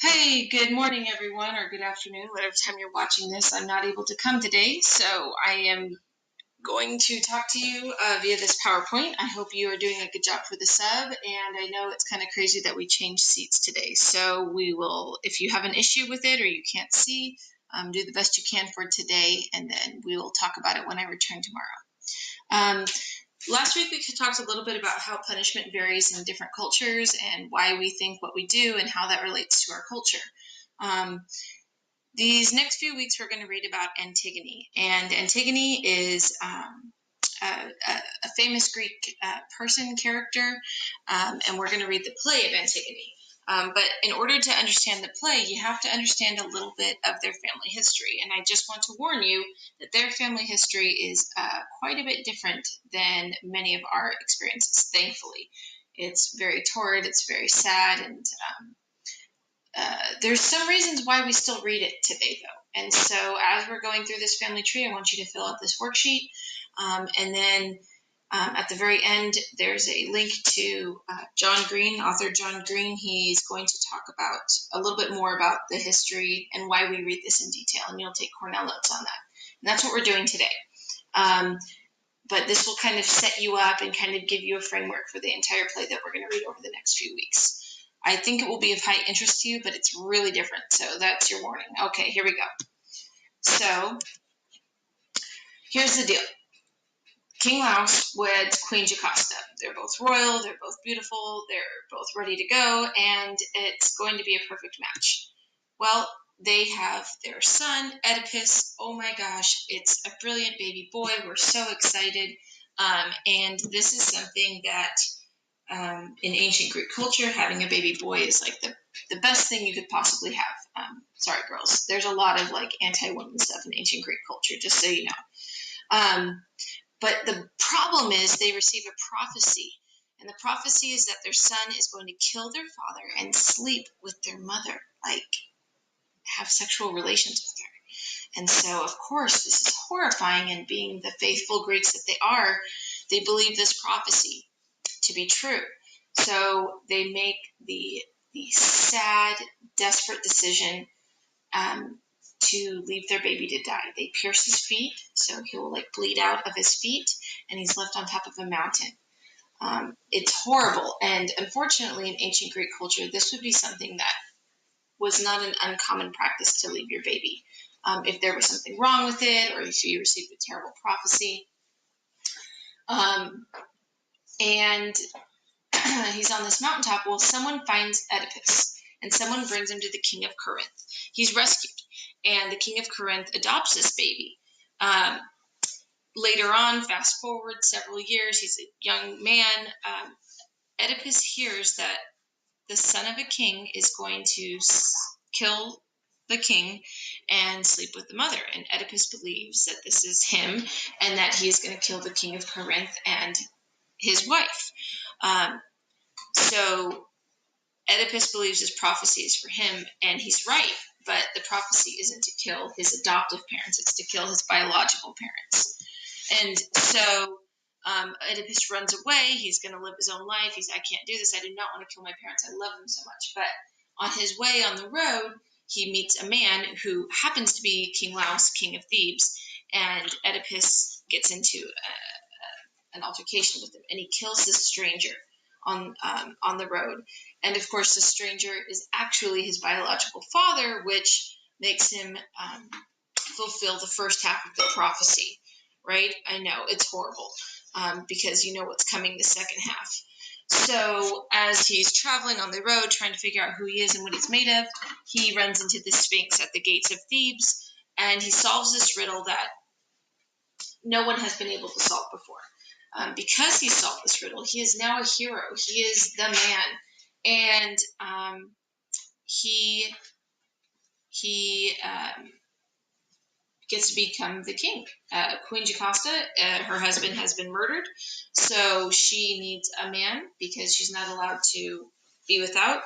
Hey, good morning, everyone, or good afternoon, whatever time you're watching this. I'm not able to come today, so I am going to talk to you via this PowerPoint. I hope you are doing a good job for the sub, and I know it's kind of crazy that we changed seats today. So we will, if you have an issue with it or you can't see, do the best you can for today, and then we will talk about it when I return tomorrow. Last week, we talked a little bit about how punishment varies in different cultures and why we think what we do and how that relates to our culture. These next few weeks, we're going to read about Antigone. And Antigone is a famous Greek character, and we're going to read the play of Antigone. But in order to understand the play, you have to understand a little bit of their family history. And I just want to warn you that their family history is quite a bit different than many of our experiences, thankfully. It's very torrid, it's very sad, and there's some reasons why we still read it today, though. And so as we're going through this family tree, I want you to fill out this worksheet. And then at the very end, there's a link to John Green, author John Green. He's going to talk about a little bit more about the history and why we read this in detail. And you'll take Cornell notes on that. And that's what we're doing today. But this will kind of set you up and kind of give you a framework for the entire play that we're going to read over the next few weeks. I think it will be of high interest to you, but it's really different. So that's your warning. Okay, here we go. So here's the deal. King Laos weds Queen Jocasta. They're both royal, they're both beautiful, they're both ready to go, and it's going to be a perfect match. Well, they have their son, Oedipus. Oh my gosh, it's a brilliant baby boy. We're so excited. And this is something that in ancient Greek culture, having a baby boy is like the best thing you could possibly have. Sorry, girls. There's a lot of like anti-woman stuff in ancient Greek culture, just so you know. But the problem is they receive a prophecy. And the prophecy is that their son is going to kill their father and sleep with their mother, like have sexual relations with her. And so, of course, this is horrifying. And being the faithful Greeks that they are, they believe this prophecy to be true. So they make the sad, desperate decision to leave their baby to die. They pierce his feet, so he will like bleed out of his feet, and he's left on top of a mountain. It's horrible, and unfortunately, in ancient Greek culture, this would be something that was not an uncommon practice to leave your baby. If there was something wrong with it, or if you received a terrible prophecy. And he's on this mountaintop. Well, someone finds Oedipus, and someone brings him to the king of Corinth. He's rescued, and the king of Corinth adopts this baby. Later on, fast forward several years, he's a young man. Oedipus hears that the son of a king is going to kill the king and sleep with the mother. And Oedipus believes that this is him and that he is going to kill the king of Corinth and his wife. So Oedipus believes this prophecy is for him, and he's right, but the prophecy isn't to kill his adoptive parents, it's to kill his biological parents. And so Oedipus runs away. He's going to live his own life. I can't do this. I do not want to kill my parents. I love them so much. But on his way on the road, he meets a man who happens to be King Laos, king of Thebes, and Oedipus gets into an altercation with him, and he kills this stranger on the road. And of course, the stranger is actually his biological father, which makes him fulfill the first half of the prophecy, right? I know, it's horrible, because you know what's coming the second half. So as he's traveling on the road, trying to figure out who he is and what he's made of, he runs into the Sphinx at the gates of Thebes, and he solves this riddle that no one has been able to solve before. Because he solved this riddle, he is now a hero. He is the man. And he gets to become the king. Queen Jocasta, her husband has been murdered, so she needs a man because she's not allowed to be without.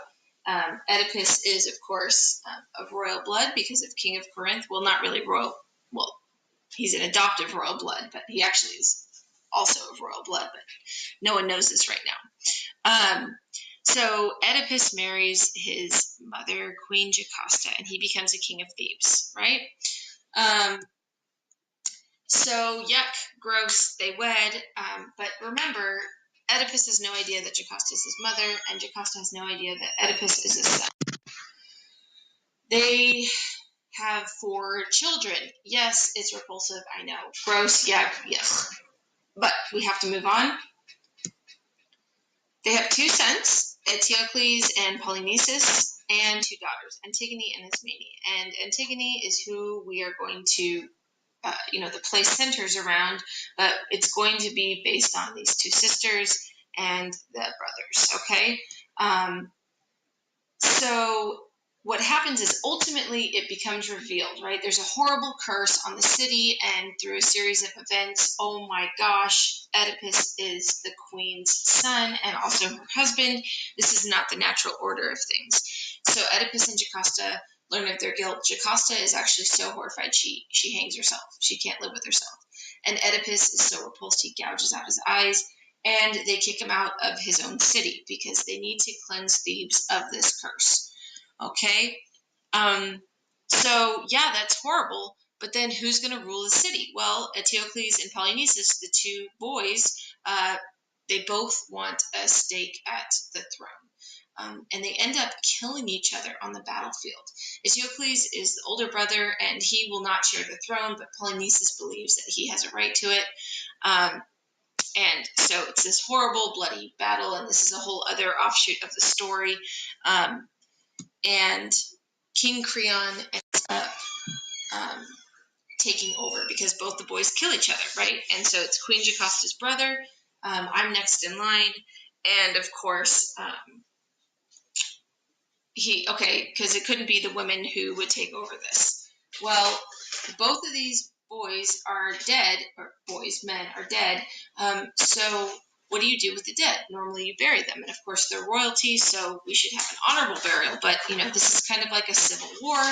Oedipus is, of course, of royal blood because of King of Corinth. Well, not really royal. Well, he's an adoptive royal blood, but he actually is also of royal blood, but no one knows this right now. So Oedipus marries his mother, Queen Jocasta, and he becomes a king of Thebes, right? So yuck, gross, they wed. But remember, Oedipus has no idea that Jocasta is his mother, and Jocasta has no idea that Oedipus is his son. They have 4 children. Yes, it's repulsive, I know. Gross, yuck, yes. But we have to move on. They have 2 sons, Eteocles and Polynices, and 2 daughters, Antigone and Ismene. And Antigone is who we are going to, the play centers around, but it's going to be based on these 2 sisters and the brothers, okay? So what happens is ultimately it becomes revealed, right? There's a horrible curse on the city, and through a series of events, oh my gosh, Oedipus is the queen's son and also her husband. This is not the natural order of things. So Oedipus and Jocasta learn of their guilt. Jocasta is actually so horrified she hangs herself. She can't live with herself. And Oedipus is so repulsed he gouges out his eyes, and they kick him out of his own city because they need to cleanse Thebes of this curse. Okay? So, yeah, that's horrible, but then who's going to rule the city? Well, Eteocles and Polynices, the 2 boys, they both want a stake at the throne. And they end up killing each other on the battlefield. Eteocles is the older brother, and he will not share the throne, but Polynices believes that he has a right to it. And so it's this horrible, bloody battle, and this is a whole other offshoot of the story. And King Creon ends up taking over because both the boys kill each other, right? And so it's Queen Jocasta's brother. I'm next in line. And of course, because it couldn't be the women who would take over this. Well, both of these boys are dead, or men are dead. So what do you do with the dead? Normally you bury them, and of course they're royalty, so we should have an honorable burial. But this is kind of like a civil war,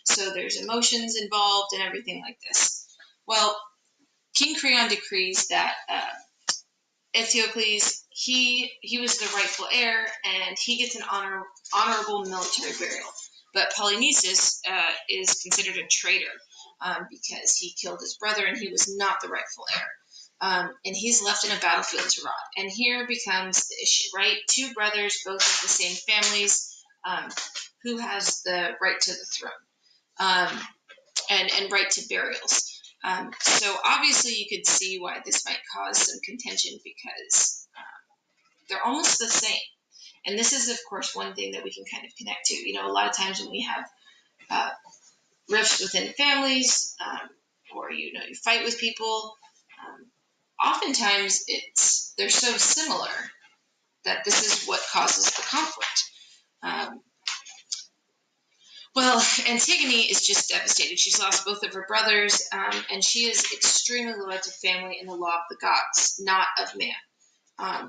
so there's emotions involved and everything like this. Well, King Creon decrees that Eteocles, he was the rightful heir, and he gets an honorable military burial. But Polynices is considered a traitor because he killed his brother, and he was not the rightful heir. And he's left in a battlefield to rot. And here becomes the issue, right? 2 brothers, both of the same families, who has the right to the throne and right to burials. So obviously you could see why this might cause some contention because they're almost the same. And this is, of course, one thing that we can kind of connect to. A lot of times when we have rifts within families or, you fight with people, oftentimes they're so similar that this is what causes the conflict. Well, Antigone is just devastated. She's lost both of her brothers, and she is extremely loyal to family and the law of the gods, not of man.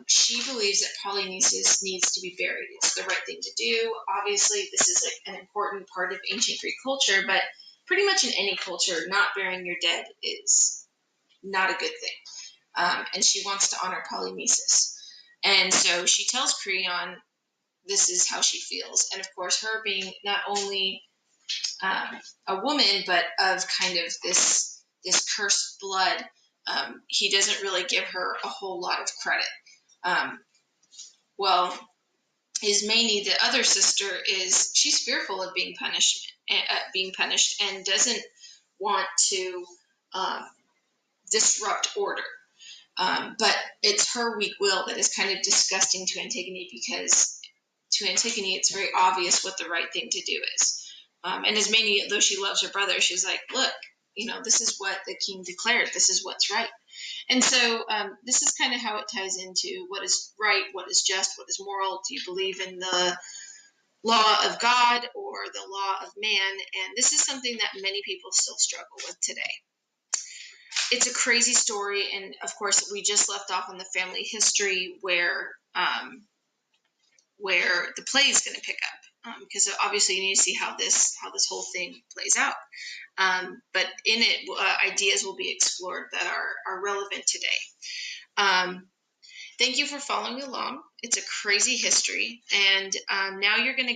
She believes that Polynices needs to be buried. It's the right thing to do. Obviously, this is an important part of ancient Greek culture, but pretty much in any culture, not burying your dead is not a good thing. And she wants to honor Polynices. And so she tells Creon this is how she feels. And of course, her being not only a woman, but of kind of this cursed blood, he doesn't really give her a whole lot of credit. Well, Ismene, the other sister, she's fearful of being punished and doesn't want to disrupt order. But it's her weak will that is kind of disgusting to Antigone because to Antigone, it's very obvious what the right thing to do is. And Ismene, though she loves her brother, she's like, look, this is what the king declared. This is what's right. And so this is kind of how it ties into what is right, what is just, what is moral. Do you believe in the law of God or the law of man? And this is something that many people still struggle with today. It's a crazy story, and of course, we just left off on the family history where the play is going to pick up, because obviously you need to see how this whole thing plays out. But in it, ideas will be explored that are relevant today. Thank you for following along. It's a crazy history, and now you're going to